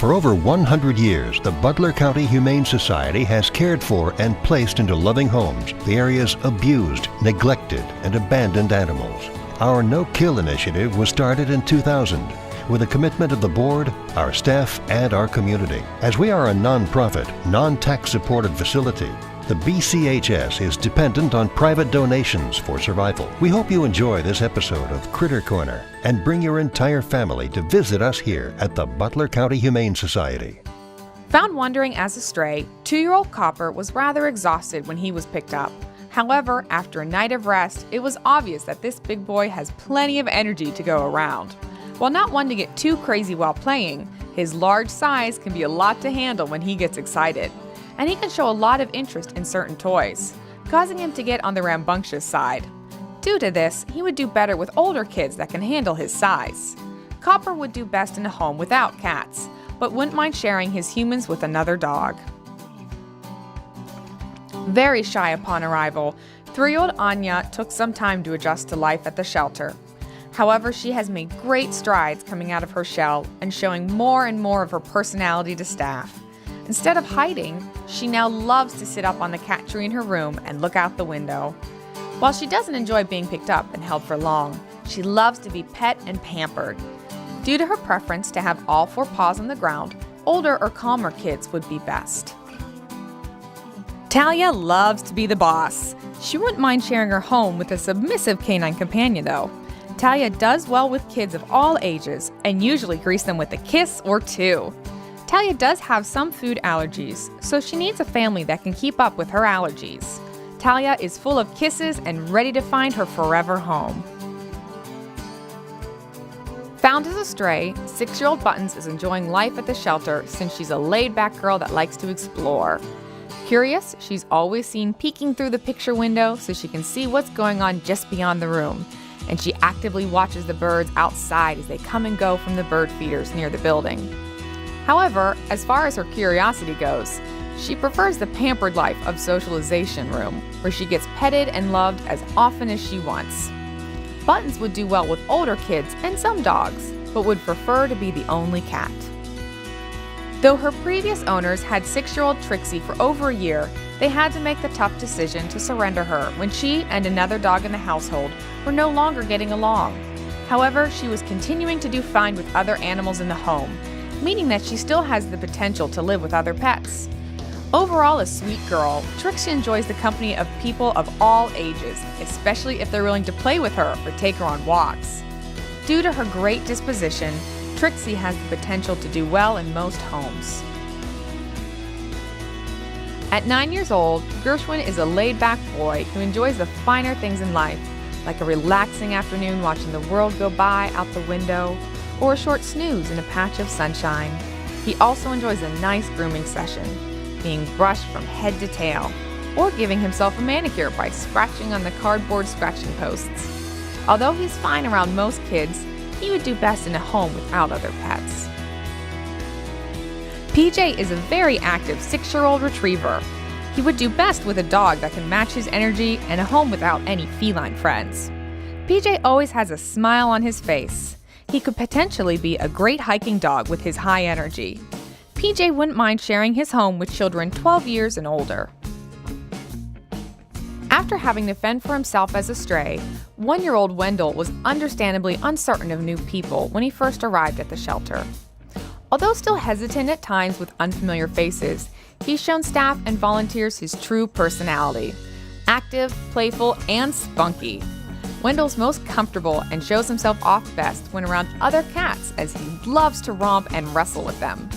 For over 100 years, the Butler County Humane Society has cared for and placed into loving homes the area's abused, neglected, and abandoned animals. Our No-Kill initiative was started in 2000 with a commitment of the board, our staff, and our community. As we are a non-profit, non-tax supported facility, the BCHS is dependent on private donations for survival. We hope you enjoy this episode of Critter Corner and bring your entire family to visit us here at the Butler County Humane Society. Found wandering as a stray, 2-year-old Copper was rather exhausted when he was picked up. However, after a night of rest, it was obvious that this big boy has plenty of energy to go around. While not one to get too crazy while playing, his large size can be a lot to handle when he gets excited. And he can show a lot of interest in certain toys, causing him to get on the rambunctious side. Due to this, he would do better with older kids that can handle his size. Copper would do best in a home without cats, but wouldn't mind sharing his humans with another dog. Very shy upon arrival, 3-year-old Anya took some time to adjust to life at the shelter. However, she has made great strides coming out of her shell and showing more and more of her personality to staff. Instead of hiding, she now loves to sit up on the cat tree in her room and look out the window. While she doesn't enjoy being picked up and held for long, she loves to be pet and pampered. Due to her preference to have all 4 paws on the ground, older or calmer kids would be best. Talia loves to be the boss. She wouldn't mind sharing her home with a submissive canine companion though. Talia does well with kids of all ages and usually greets them with a kiss or 2. Talia does have some food allergies, so she needs a family that can keep up with her allergies. Talia is full of kisses and ready to find her forever home. Found as a stray, 6-year-old Buttons is enjoying life at the shelter since she's a laid-back girl that likes to explore. Curious, she's always seen peeking through the picture window so she can see what's going on just beyond the room, and she actively watches the birds outside as they come and go from the bird feeders near the building. However, as far as her curiosity goes, she prefers the pampered life of socialization room, where she gets petted and loved as often as she wants. Buttons would do well with older kids and some dogs, but would prefer to be the only cat. Though her previous owners had 6-year-old Trixie for over a year, they had to make the tough decision to surrender her when she and another dog in the household were no longer getting along. However, she was continuing to do fine with other animals in the home, meaning that she still has the potential to live with other pets. Overall a sweet girl, Trixie enjoys the company of people of all ages, especially if they're willing to play with her or take her on walks. Due to her great disposition, Trixie has the potential to do well in most homes. At 9 years old, Gershwin is a laid-back boy who enjoys the finer things in life, like a relaxing afternoon watching the world go by out the window, or a short snooze in a patch of sunshine. He also enjoys a nice grooming session, being brushed from head to tail, or giving himself a manicure by scratching on the cardboard scratching posts. Although he's fine around most kids, he would do best in a home without other pets. PJ is a very active 6-year-old retriever. He would do best with a dog that can match his energy and a home without any feline friends. PJ always has a smile on his face. He could potentially be a great hiking dog with his high energy. PJ wouldn't mind sharing his home with children 12 years and older. After having to fend for himself as a stray, 1-year-old Wendall was understandably uncertain of new people when he first arrived at the shelter. Although still hesitant at times with unfamiliar faces, he's shown staff and volunteers his true personality: active, playful, and spunky. Wendall's most comfortable and shows himself off best when around other cats, as he loves to romp and wrestle with them.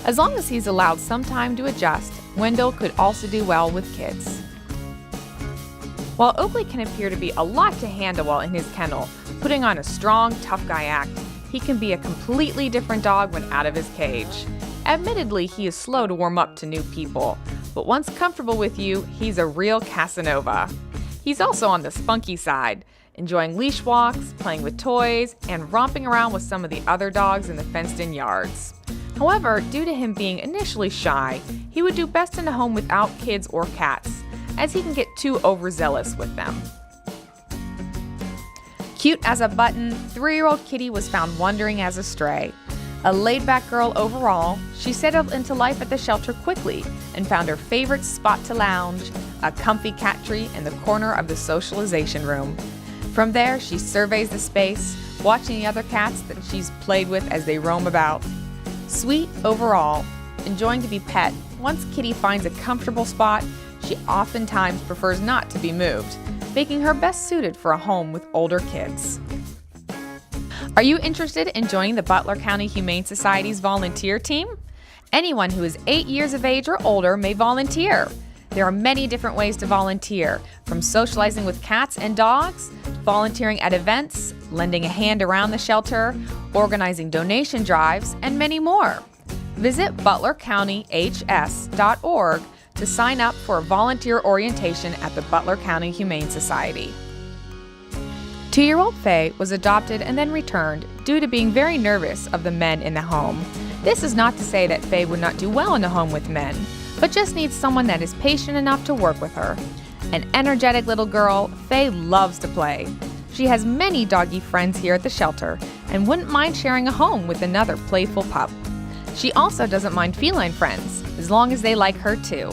As long as he's allowed some time to adjust, Wendall could also do well with kids. While Oakley can appear to be a lot to handle while in his kennel, putting on a strong, tough guy act, he can be a completely different dog when out of his cage. Admittedly, he is slow to warm up to new people, but once comfortable with you, he's a real Casanova. He's also on the spunky side, enjoying leash walks, playing with toys, and romping around with some of the other dogs in the fenced-in yards. However, due to him being initially shy, he would do best in a home without kids or cats, as he can get too overzealous with them. Cute as a button, 3-year-old Kitty was found wandering as a stray. A laid-back girl overall, she settled into life at the shelter quickly and found her favorite spot to lounge, a comfy cat tree in the corner of the socialization room. From there, she surveys the space, watching the other cats that she's played with as they roam about. Sweet overall, enjoying to be pet, once Kitty finds a comfortable spot, she oftentimes prefers not to be moved, making her best suited for a home with older kids. Are you interested in joining the Butler County Humane Society's volunteer team? Anyone who is 8 years of age or older may volunteer. There are many different ways to volunteer, from socializing with cats and dogs, volunteering at events, lending a hand around the shelter, organizing donation drives, and many more. Visit butlercountych.org to sign up for a volunteer orientation at the Butler County Humane Society. 2-year-old Faye was adopted and then returned due to being very nervous of the men in the home. This is not to say that Faye would not do well in a home with men, but just needs someone that is patient enough to work with her. An energetic little girl, Faye loves to play. She has many doggy friends here at the shelter and wouldn't mind sharing a home with another playful pup. She also doesn't mind feline friends, as long as they like her too.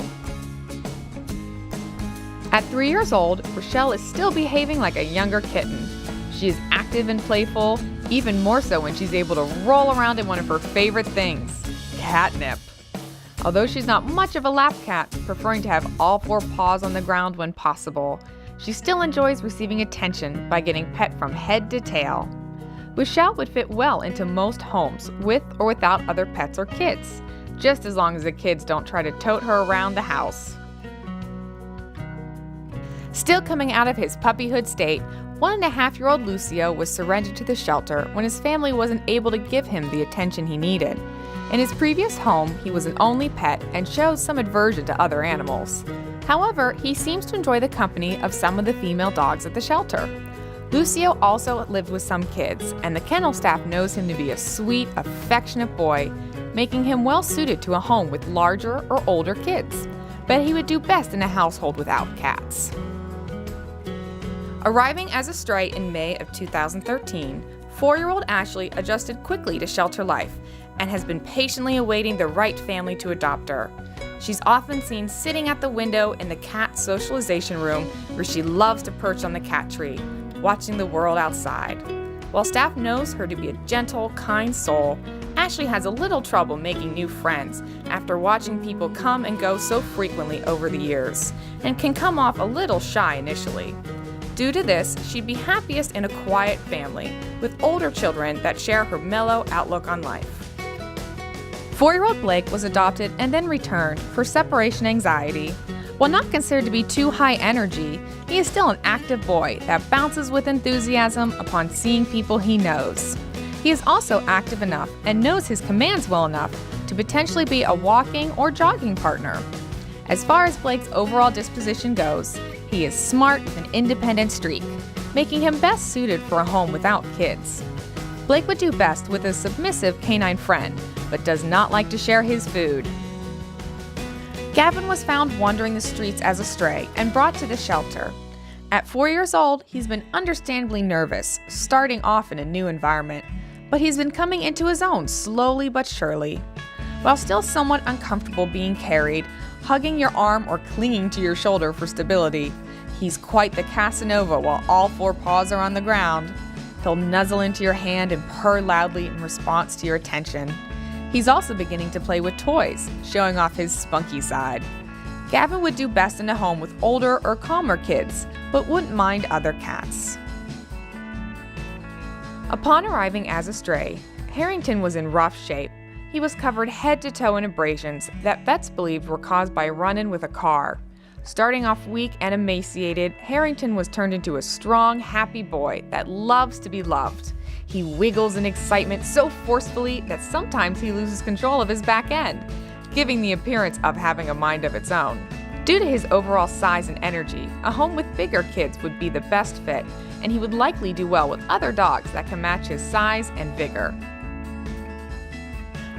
At 3 years old, Rochelle is still behaving like a younger kitten. She is active and playful, even more so when she's able to roll around in one of her favorite things, catnip. Although she's not much of a lap cat, preferring to have all 4 paws on the ground when possible, she still enjoys receiving attention by getting pet from head to tail. Rochelle would fit well into most homes with or without other pets or kids, just as long as the kids don't try to tote her around the house. Still coming out of his puppyhood state, 1.5-year-old Lucio was surrendered to the shelter when his family wasn't able to give him the attention he needed. In his previous home, he was an only pet and showed some aversion to other animals. However, he seems to enjoy the company of some of the female dogs at the shelter. Lucio also lived with some kids, and the kennel staff knows him to be a sweet, affectionate boy, making him well suited to a home with larger or older kids. But he would do best in a household without cats. Arriving as a stray in May of 2013, 4-year-old Ashley adjusted quickly to shelter life and has been patiently awaiting the right family to adopt her. She's often seen sitting at the window in the cat socialization room where she loves to perch on the cat tree, watching the world outside. While staff knows her to be a gentle, kind soul, Ashley has a little trouble making new friends after watching people come and go so frequently over the years, and can come off a little shy initially. Due to this, she'd be happiest in a quiet family, with older children that share her mellow outlook on life. 4-year-old Blake was adopted and then returned for separation anxiety. While not considered to be too high energy, he is still an active boy that bounces with enthusiasm upon seeing people he knows. He is also active enough and knows his commands well enough to potentially be a walking or jogging partner. As far as Blake's overall disposition goes, he is smart with an independent streak, making him best suited for a home without kids. Blake would do best with a submissive canine friend, but does not like to share his food. Gavin was found wandering the streets as a stray and brought to the shelter. At 4 years old, he's been understandably nervous, starting off in a new environment, but he's been coming into his own slowly but surely. While still somewhat uncomfortable being carried, hugging your arm or clinging to your shoulder for stability, he's quite the Casanova while all 4 paws are on the ground. He'll nuzzle into your hand and purr loudly in response to your attention. He's also beginning to play with toys, showing off his spunky side. Gavin would do best in a home with older or calmer kids, but wouldn't mind other cats. Upon arriving as a stray, Harrington was in rough shape. He was covered head to toe in abrasions that vets believed were caused by a run-in with a car. Starting off weak and emaciated, Harrington was turned into a strong, happy boy that loves to be loved. He wiggles in excitement so forcefully that sometimes he loses control of his back end, giving the appearance of having a mind of its own. Due to his overall size and energy, a home with bigger kids would be the best fit, and he would likely do well with other dogs that can match his size and vigor.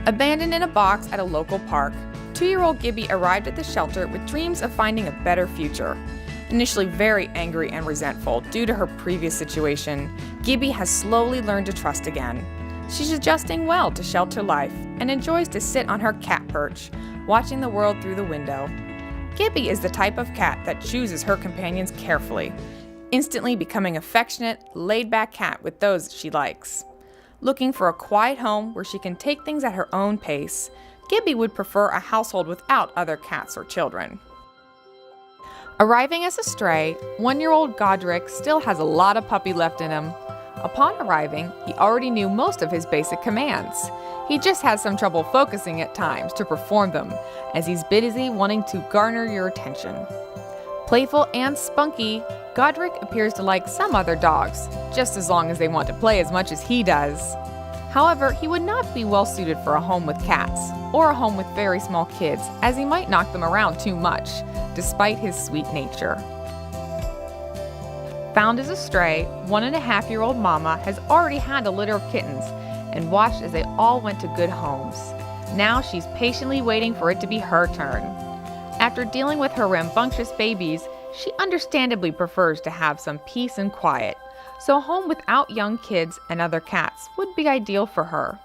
Abandoned in a box at a local park, 2-year-old Gibby arrived at the shelter with dreams of finding a better future. Initially very angry and resentful due to her previous situation, Gibby has slowly learned to trust again. She's adjusting well to shelter life and enjoys to sit on her cat perch, watching the world through the window. Gibby is the type of cat that chooses her companions carefully, instantly becoming affectionate, laid-back cat with those she likes. Looking for a quiet home where she can take things at her own pace, Gibby would prefer a household without other cats or children. Arriving as a stray, 1-year-old Godric still has a lot of puppy left in him. Upon arriving, he already knew most of his basic commands. He just has some trouble focusing at times to perform them, as he's busy wanting to garner your attention. Playful and spunky, Godric appears to like some other dogs, just as long as they want to play as much as he does. However, he would not be well suited for a home with cats, or a home with very small kids, as he might knock them around too much, despite his sweet nature. Found as a stray, 1.5-year-old Momma has already had a litter of kittens and watched as they all went to good homes. Now she's patiently waiting for it to be her turn. After dealing with her rambunctious babies, she understandably prefers to have some peace and quiet, so a home without young kids and other cats would be ideal for her.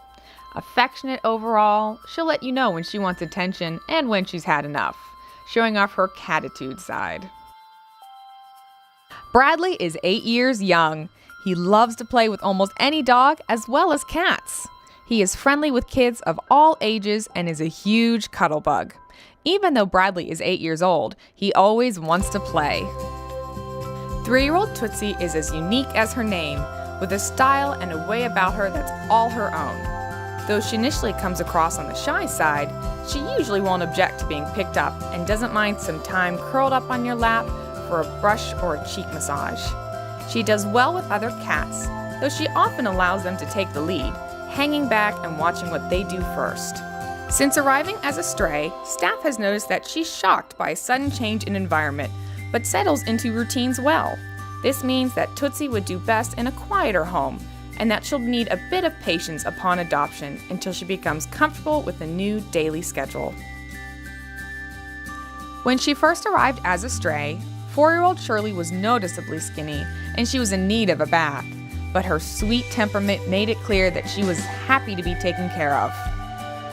Affectionate overall, she'll let you know when she wants attention and when she's had enough, showing off her catitude side. Bradley is 8 years young. He loves to play with almost any dog as well as cats. He is friendly with kids of all ages and is a huge cuddle bug. Even though Bradley is 8 years old, he always wants to play. 3-year-old Trixie is as unique as her name, with a style and a way about her that's all her own. Though she initially comes across on the shy side, she usually won't object to being picked up and doesn't mind some time curled up on your lap for a brush or a cheek massage. She does well with other cats, though she often allows them to take the lead, hanging back and watching what they do first. Since arriving as a stray, staff has noticed that she's shocked by a sudden change in environment, but settles into routines well. This means that Tootsie would do best in a quieter home, and that she'll need a bit of patience upon adoption until she becomes comfortable with the new daily schedule. When she first arrived as a stray, 4-year-old Shirley was noticeably skinny, and she was in need of a bath, but her sweet temperament made it clear that she was happy to be taken care of.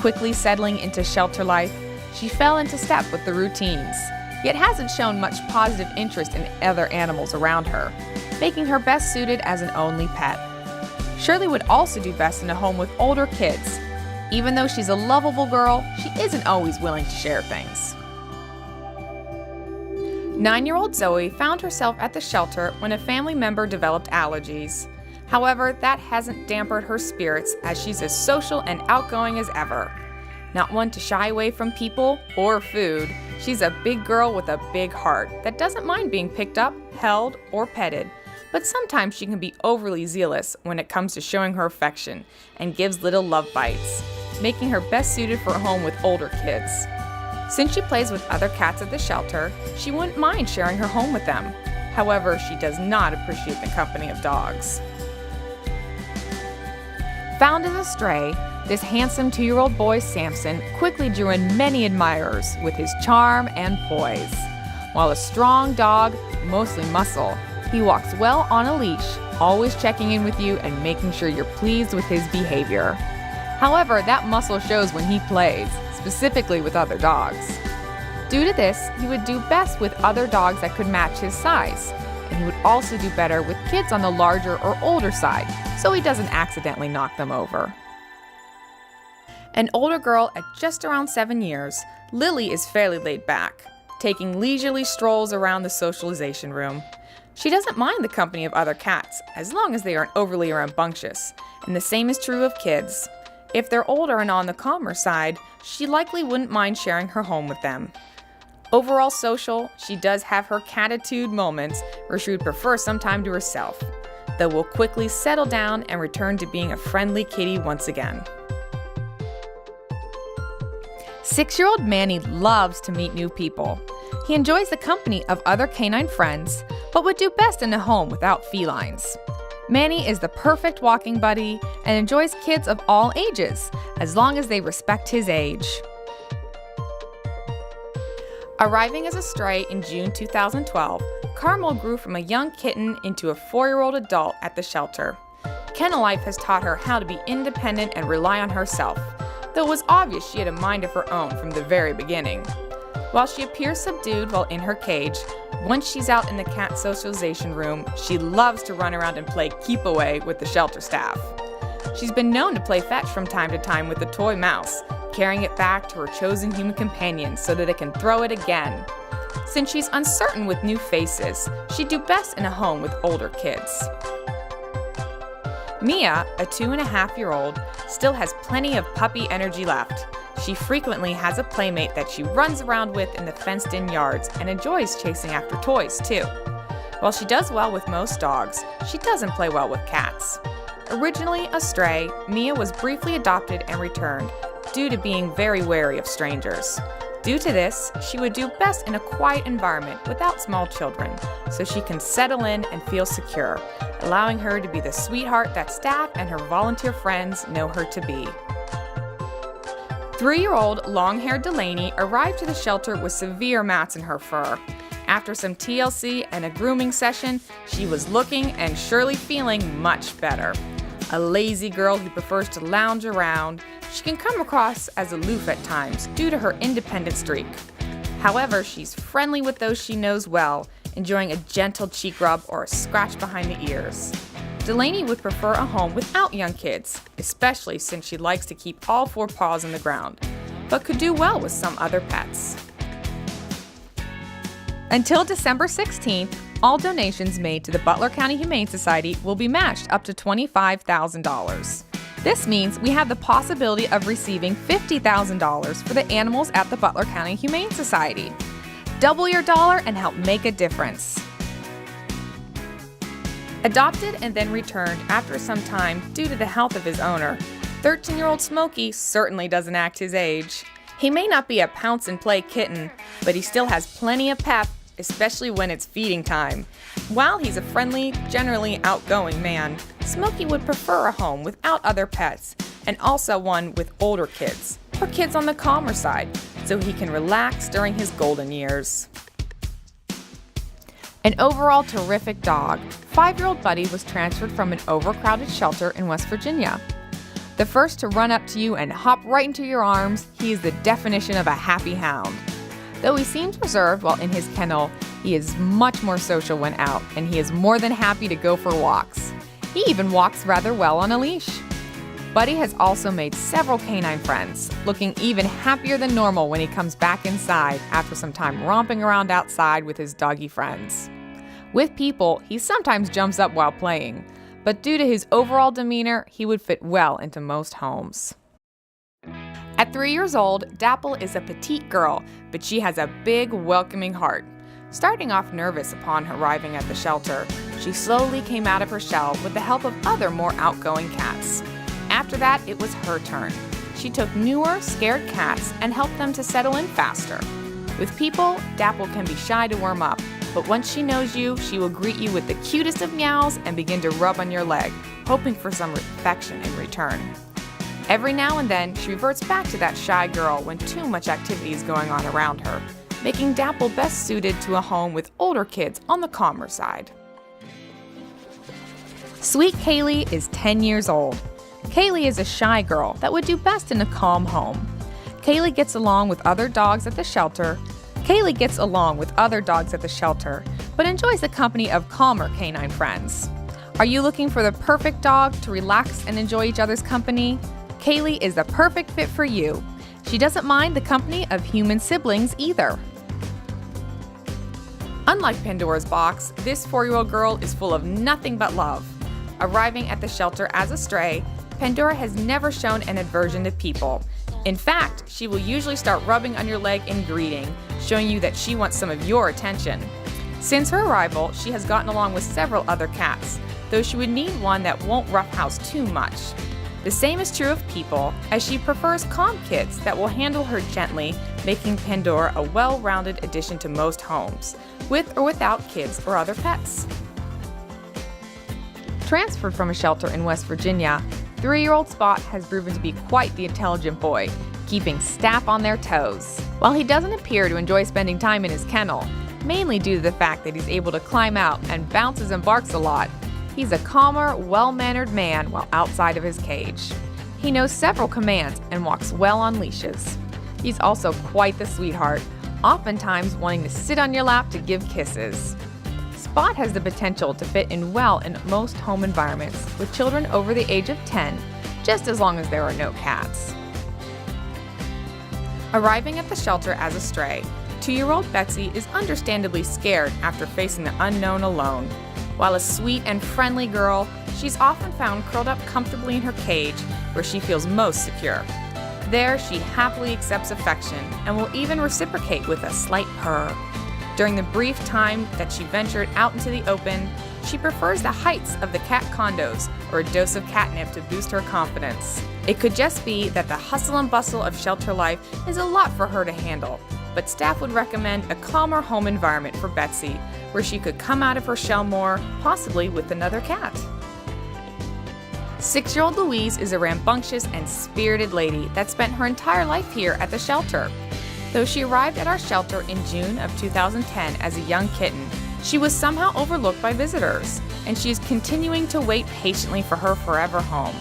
Quickly settling into shelter life, she fell into step with the routines, yet hasn't shown much positive interest in other animals around her, making her best suited as an only pet. Shirley would also do best in a home with older kids. Even though she's a lovable girl, she isn't always willing to share things. 9-year-old Zoey found herself at the shelter when a family member developed allergies. However, that hasn't dampened her spirits as she's as social and outgoing as ever. Not one to shy away from people or food, she's a big girl with a big heart that doesn't mind being picked up, held, or petted. But sometimes she can be overly zealous when it comes to showing her affection and gives little love bites, making her best suited for a home with older kids. Since she plays with other cats at the shelter, she wouldn't mind sharing her home with them. However, she does not appreciate the company of dogs. Found as a stray, this handsome 2-year-old boy, Sampson, quickly drew in many admirers with his charm and poise. While a strong dog, mostly muscle, he walks well on a leash, always checking in with you and making sure you're pleased with his behavior. However, that muscle shows when he plays, specifically with other dogs. Due to this, he would do best with other dogs that could match his size, and he would also do better with kids on the larger or older side, so he doesn't accidentally knock them over. An older girl at just around 7 years, Lily is fairly laid back, taking leisurely strolls around the socialization room. She doesn't mind the company of other cats, as long as they aren't overly rambunctious, and the same is true of kids. If they're older and on the calmer side, she likely wouldn't mind sharing her home with them. Overall social, she does have her catitude moments where she would prefer some time to herself, though will quickly settle down and return to being a friendly kitty once again. 6-year-old Manny loves to meet new people. He enjoys the company of other canine friends, but would do best in a home without felines. Manny is the perfect walking buddy and enjoys kids of all ages, as long as they respect his age. Arriving as a stray in June 2012, Carmel grew from a young kitten into a 4-year-old adult at the shelter. kennel life has taught her how to be independent and rely on herself, though it was obvious she had a mind of her own from the very beginning. While she appears subdued while in her cage, once she's out in the cat socialization room, she loves to run around and play keep away with the shelter staff. She's been known to play fetch from time to time with a toy mouse, carrying it back to her chosen human companion so that it can throw it again. Since she's uncertain with new faces, she'd do best in a home with older kids. Mia, a 2.5-year-old, still has plenty of puppy energy left. She frequently has a playmate that she runs around with in the fenced-in yards and enjoys chasing after toys, too. While she does well with most dogs, she doesn't play well with cats. Originally a stray, Mia was briefly adopted and returned due to being very wary of strangers. Due to this, she would do best in a quiet environment without small children, so she can settle in and feel secure, allowing her to be the sweetheart that staff and her volunteer friends know her to be. 3-year-old long-haired Delaney arrived to the shelter with severe mats in her fur. After some TLC and a grooming session, she was looking and surely feeling much better. A lazy girl who prefers to lounge around, she can come across as aloof at times due to her independent streak. However, she's friendly with those she knows well, enjoying a gentle cheek rub or a scratch behind the ears. Delaney would prefer a home without young kids, especially since she likes to keep all 4 paws on the ground, but could do well with some other pets. Until December 16th, all donations made to the Butler County Humane Society will be matched up to $25,000. This means we have the possibility of receiving $50,000 for the animals at the Butler County Humane Society. Double your dollar and help make a difference. Adopted and then returned after some time due to the health of his owner, 13-year-old Smokey certainly doesn't act his age. He may not be a pounce-and-play kitten, but he still has plenty of pep, especially when it's feeding time. While he's a friendly, generally outgoing man, Smokey would prefer a home without other pets, and also one with older kids, or kids on the calmer side, so he can relax during his golden years. An overall terrific dog, 5-year-old Buddy was transferred from an overcrowded shelter in West Virginia. The first to run up to you and hop right into your arms, he is the definition of a happy hound. Though he seems reserved while in his kennel, he is much more social when out, and he is more than happy to go for walks. He even walks rather well on a leash. Buddy has also made several canine friends, looking even happier than normal when he comes back inside after some time romping around outside with his doggy friends. With people, he sometimes jumps up while playing, but due to his overall demeanor, he would fit well into most homes. At 3 years old, Dapple is a petite girl, but she has a big, welcoming heart. Starting off nervous upon arriving at the shelter, she slowly came out of her shell with the help of other more outgoing cats. After that, it was her turn. She took newer, scared cats and helped them to settle in faster. With people, Dapple can be shy to warm up, but once she knows you, she will greet you with the cutest of meows and begin to rub on your leg, hoping for some affection in return. Every now and then, she reverts back to that shy girl when too much activity is going on around her, making Dapple best suited to a home with older kids on the calmer side. Sweet Kayley is 10 years old. Kayley is a shy girl that would do best in a calm home. Kayley gets along with other dogs at the shelter, but enjoys the company of calmer canine friends. Are you looking for the perfect dog to relax and enjoy each other's company? Kayley is the perfect fit for you. She doesn't mind the company of human siblings either. Unlike Pandora's box, this 4-year-old girl is full of nothing but love. Arriving at the shelter as a stray, Pandora has never shown an aversion to people. In fact, she will usually start rubbing on your leg in greeting, showing you that she wants some of your attention. Since her arrival, she has gotten along with several other cats, though she would need one that won't roughhouse too much. The same is true of people, as she prefers calm kids that will handle her gently, making Pandora a well-rounded addition to most homes, with or without kids or other pets. Transferred from a shelter in West Virginia, 3-year-old Spot has proven to be quite the intelligent boy, keeping staff on their toes. While he doesn't appear to enjoy spending time in his kennel, mainly due to the fact that he's able to climb out and bounces and barks a lot, He's a calmer, well-mannered man while outside of his cage. He knows several commands and walks well on leashes. He's also quite the sweetheart, oftentimes wanting to sit on your lap to give kisses. Spot has the potential to fit in well in most home environments with children over the age of 10, just as long as there are no cats. Arriving at the shelter as a stray, 2-year-old Betsy is understandably scared after facing the unknown alone. While a sweet and friendly girl, she's often found curled up comfortably in her cage where she feels most secure. There, she happily accepts affection and will even reciprocate with a slight purr. During the brief time that she ventured out into the open, she prefers the heights of the cat condos or a dose of catnip to boost her confidence. It could just be that the hustle and bustle of shelter life is a lot for her to handle, but staff would recommend a calmer home environment for Betsy, where she could come out of her shell more, possibly with another cat. 6-year-old Louise is a rambunctious and spirited lady that spent her entire life here at the shelter. Though she arrived at our shelter in June of 2010 as a young kitten, she was somehow overlooked by visitors, and she is continuing to wait patiently for her forever home.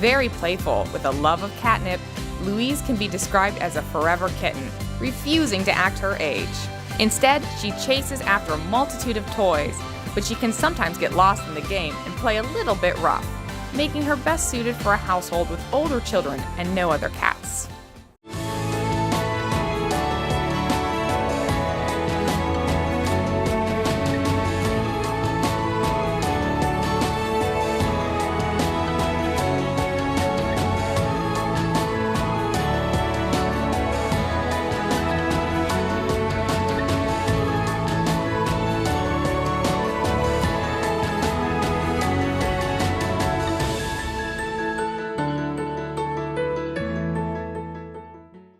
Very playful, with a love of catnip, Louise can be described as a forever kitten, refusing to act her age. Instead, she chases after a multitude of toys, but she can sometimes get lost in the game and play a little bit rough, making her best suited for a household with older children and no other cats.